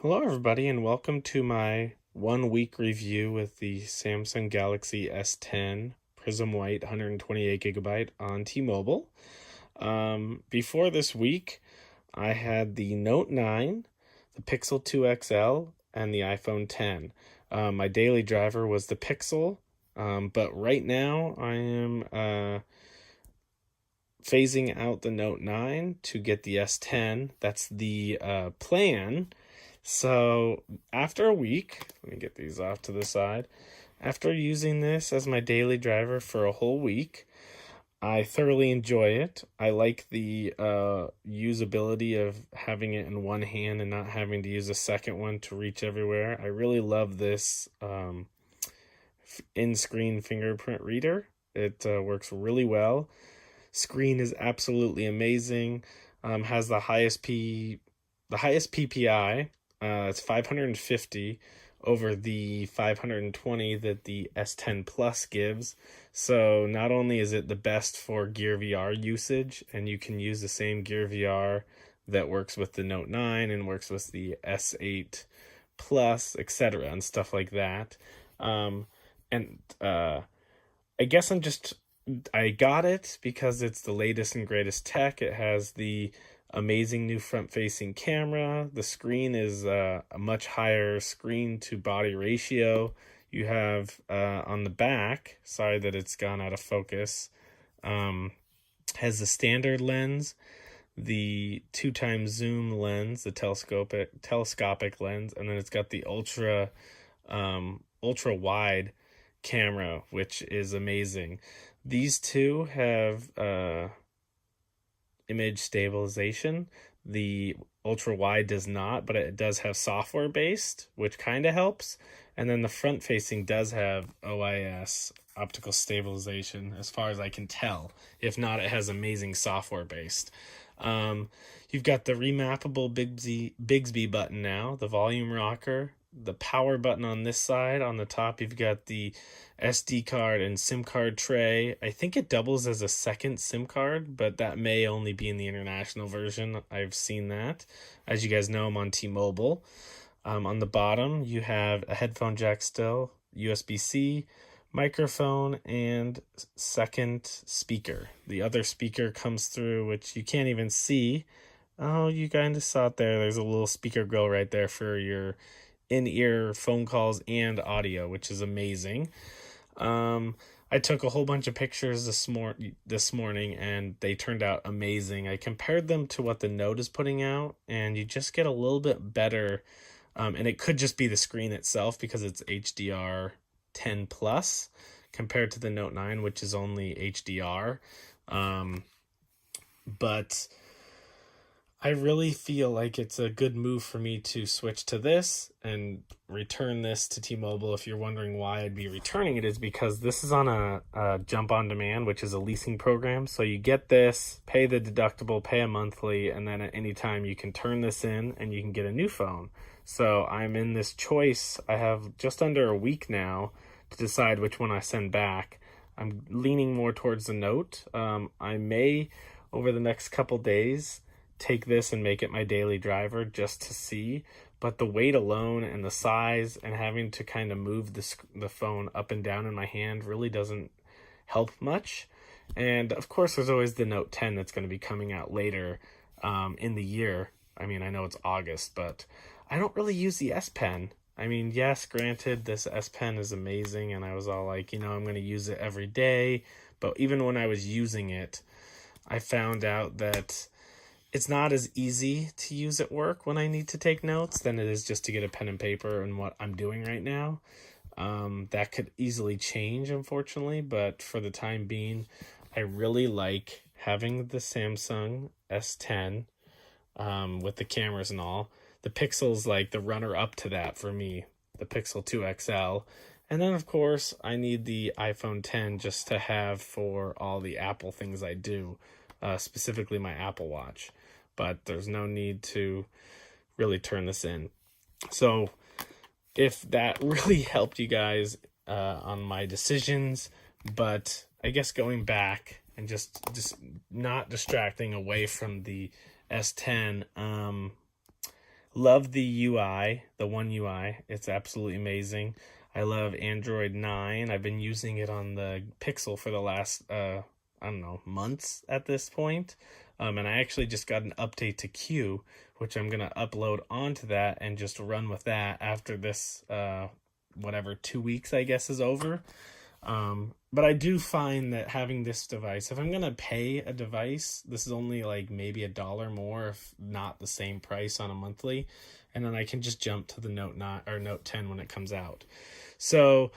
Hello, everybody, and welcome to my 1 week review with the Samsung Galaxy S10 Prism White 128 gigabyte on T-Mobile. Before this week, I had the Note 9, the Pixel 2 XL, and the iPhone 10. My daily driver was the Pixel, but right now I am phasing out the Note 9 to get the S10. That's the plan. So after a week, let me get these off to the side. After using this as my daily driver for a whole week, I thoroughly enjoy it. I like the usability of having it in one hand and not having to use a second one to reach everywhere. I really love this in-screen fingerprint reader. It works really well. Screen is absolutely amazing. Has the highest PPI. It's 550 over the 520 that the S10 Plus gives. So not only is it the best for Gear VR usage, and you can use the same Gear VR that works with the Note 9 and works with the S8 Plus, etc., and stuff like that. And I guess I got it because it's the latest and greatest tech. It has the amazing new front-facing camera. The screen is a much higher screen to body ratio. You have on the back, sorry that it's gone out of focus, has the standard lens, the 2x zoom lens, the telescopic lens, and then it's got the ultra wide camera, which is amazing. These two have image stabilization. The ultra wide does not, but it does have software based, which kind of helps. And then the front facing does have OIS, optical stabilization, as far as I can tell. If not, it has amazing software based. You've got the remappable Bigsby button now, the volume rocker, the power button on this side. On the top, you've got the SD card and SIM card tray. I think it doubles as a second SIM card, but that may only be in the international version. I've seen that. As you guys know, I'm on T-Mobile. On the bottom, you have a headphone jack still, USB-C, microphone, and second speaker. The other speaker comes through, which you can't even see. Oh, you kind of saw it there. There's a little speaker grill right there for your in-ear phone calls and audio, which is amazing. I took a whole bunch of pictures this morning, and they turned out amazing. I compared them to what the Note is putting out, and you just get a little bit better. And it could just be the screen itself because it's HDR 10 plus compared to the Note 9, which is only HDR. But I really feel like it's a good move for me to switch to this and return this to T-Mobile. If you're wondering why I'd be returning it, is because this is on a jump on demand, which is a leasing program. So you get this, pay the deductible, pay a monthly, and then at any time you can turn this in and you can get a new phone. So I'm in this choice. I have just under a week now to decide which one I send back. I'm leaning more towards the Note. I may, over the next couple days, take this and make it my daily driver just to see, but the weight alone and the size and having to kind of move the phone up and down in my hand really doesn't help much. And of course, there's always the Note 10 that's going to be coming out later in the year. I mean, I know it's August, but I don't really use the S Pen. I mean, yes, granted, this S Pen is amazing, and I was all like, I'm going to use it every day. But even when I was using it, I found out that it's not as easy to use at work when I need to take notes than it is just to get a pen and paper and what I'm doing right now. That could easily change, unfortunately, but for the time being, I really like having the Samsung S10 with the cameras and all. The Pixel's like the runner-up to that for me, the Pixel 2 XL. And then, of course, I need the iPhone 10 just to have for all the Apple things I do, specifically my Apple Watch. But there's no need to really turn this in. So if that really helped you guys on my decisions, but I guess going back and just not distracting away from the S10, Love the UI, the One UI. It's absolutely amazing. I love Android 9. I've been using it on the Pixel for the last, I don't know, months at this point. And I actually just got an update to Q, which I'm going to upload onto that and just run with that after this, whatever, 2 weeks, I guess, is over. But I do find that having this device, if I'm going to pay a device, this is only like maybe $1 more, if not the same price on a monthly. And then I can just jump to the Note 9 or Note 10 when it comes out. So,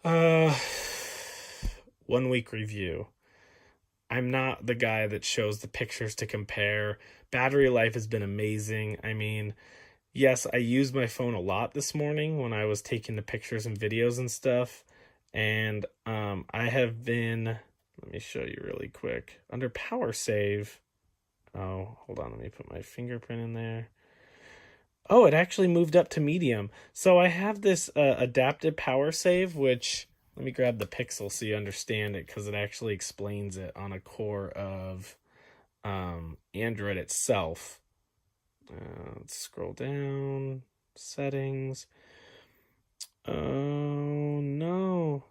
1 week review. I'm not the guy that shows the pictures to compare. Battery life has been amazing. I mean, yes, I used my phone a lot this morning when I was taking the pictures and videos and stuff. And I have been, let me show you really quick. Under power save. Oh, hold on, let me put my fingerprint in there. Oh, it actually moved up to medium. So I have this adaptive power save, which, let me grab the Pixel so you understand it, because it actually explains it on a core of Android itself. Let's scroll down, settings. Oh no.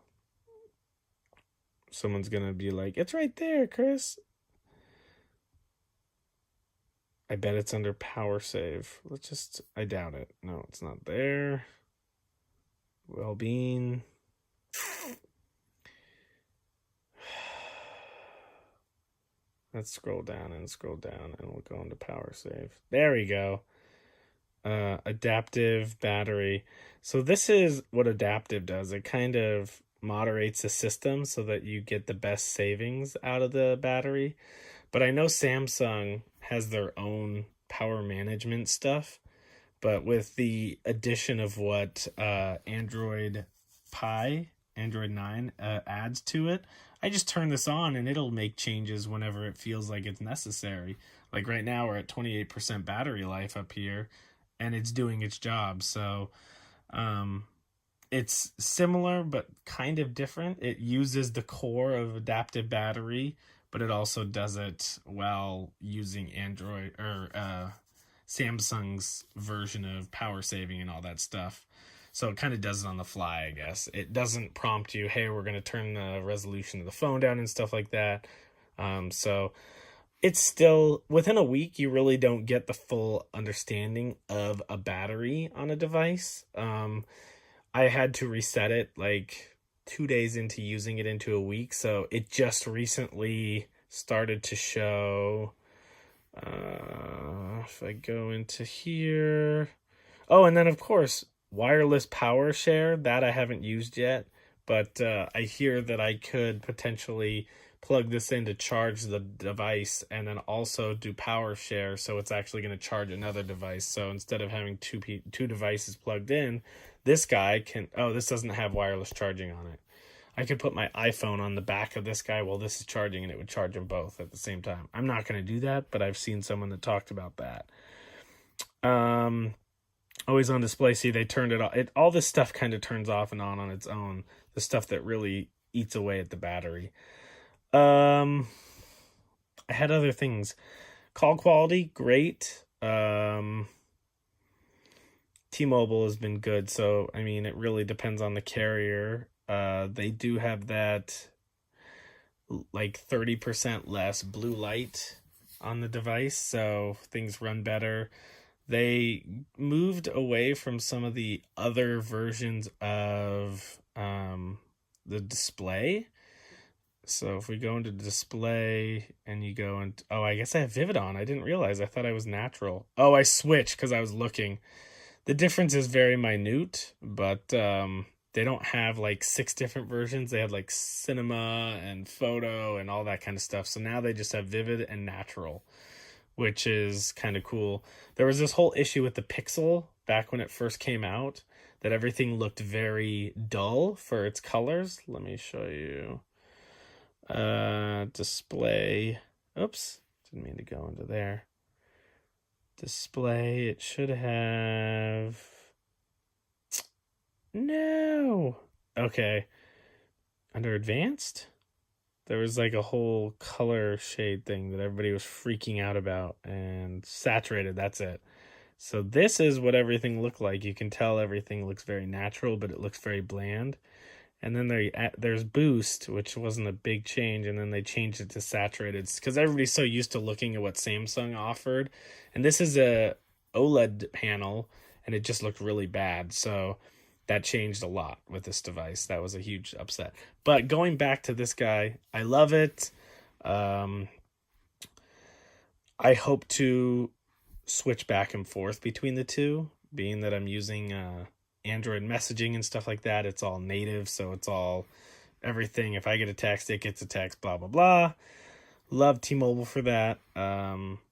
Someone's gonna be like, it's right there, Chris. I bet it's under power save. I doubt it. No, it's not there. Well-being. Let's scroll down and we'll go into power save. There we go. Adaptive battery. So this is what adaptive does. It kind of moderates the system so that you get the best savings out of the battery. But I know Samsung has their own power management stuff. But with the addition of what Android 9 adds to it, I just turn this on and it'll make changes whenever it feels like it's necessary. Like right now we're at 28% battery life up here and it's doing its job. So it's similar but kind of different. It uses the core of adaptive battery, but it also does it while using Android or Samsung's version of power saving and all that stuff. So it kind of does it on the fly, I guess. It doesn't prompt you, hey, we're going to turn the resolution of the phone down and stuff like that. So it's still, within a week, you really don't get the full understanding of a battery on a device. I had to reset it like 2 days into using it into a week. So it just recently started to show. If I go into here. Oh, and then of course, wireless power share, that I haven't used yet, but I hear that I could potentially plug this in to charge the device and then also do power share, so it's actually going to charge another device. So instead of having two devices plugged in, this guy can, oh, this doesn't have wireless charging on it. I could put my iPhone on the back of this guy while this is charging and it would charge them both at the same time. I'm not going to do that, but I've seen someone that talked about that. Always on display. See, they turned it off. All this stuff kind of turns off and on its own. The stuff that really eats away at the battery. I had other things. Call quality, great. T-Mobile has been good. So, I mean, it really depends on the carrier. They do have that like 30% less blue light on the device, so things run better. They moved away from some of the other versions of the display. So if we go into display and you go and oh, I guess I have Vivid on. I didn't realize. I thought I was natural. Oh, I switched because I was looking. The difference is very minute, but they don't have like 6 different versions. They have like cinema and photo and all that kind of stuff. So now they just have Vivid and natural, which is kind of cool. There was this whole issue with the Pixel back when it first came out that everything looked very dull for its colors. Let me show you. Display. Oops, didn't mean to go into there. Display, it should have... No! Okay. Under advanced? There was like a whole color shade thing that everybody was freaking out about, and saturated, that's it. So this is what everything looked like. You can tell everything looks very natural, but it looks very bland. And then there's boost, which wasn't a big change, and then they changed it to saturated because everybody's so used to looking at what Samsung offered, and this is a OLED panel, and it just looked really bad. So that changed a lot with this device. That was a huge upset. But going back to this guy, I love it. Um, I hope to switch back and forth between the two, being that I'm using Android messaging and stuff like that. It's all native, so it's all everything. If I get a text, it gets a text, blah, blah, blah. Love T-Mobile for that.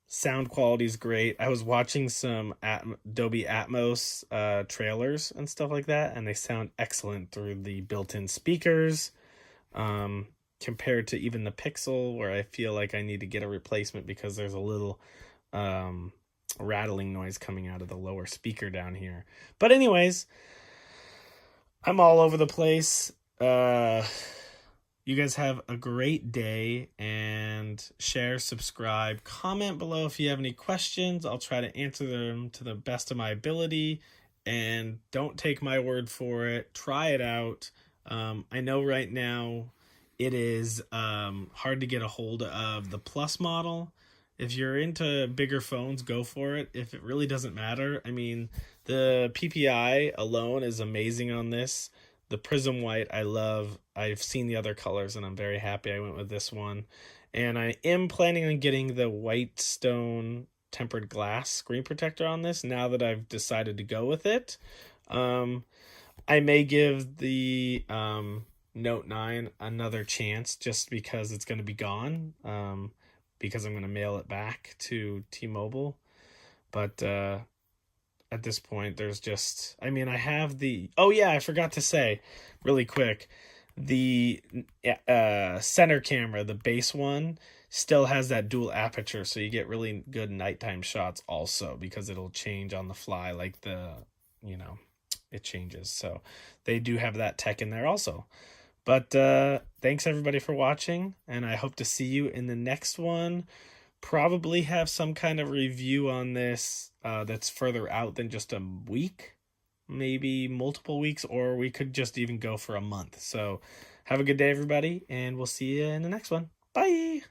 Sound quality is great. I was watching some Dolby Atmos trailers and stuff like that, and they sound excellent through the built-in speakers. Compared to even the Pixel, where I feel like I need to get a replacement because there's a little rattling noise coming out of the lower speaker down here. But anyways, I'm all over the place. You guys have a great day, and share, subscribe, comment below if you have any questions. I'll try to answer them to the best of my ability, and don't take my word for it. Try it out. I know right now it is hard to get a hold of the Plus model. If you're into bigger phones, go for it. If it really doesn't matter, I mean, the PPI alone is amazing on this. The Prism White, I love. I've seen the other colors, and I'm very happy I went with this one. And I am planning on getting the White Stone tempered glass screen protector on this now that I've decided to go with it. I may give the Note 9 another chance just because it's going to be gone. Because I'm going to mail it back to T-Mobile. But at this point, there's just, I mean, I have the, oh yeah, I forgot to say really quick, the center camera, the base one, still has that dual aperture, so you get really good nighttime shots also, because it'll change on the fly, like it changes. So they do have that tech in there also. But thanks everybody for watching, and I hope to see you in the next one. Probably have some kind of review on this that's further out than just a week, maybe multiple weeks, or we could just even go for a month. So have a good day, everybody, and we'll see you in the next one. Bye!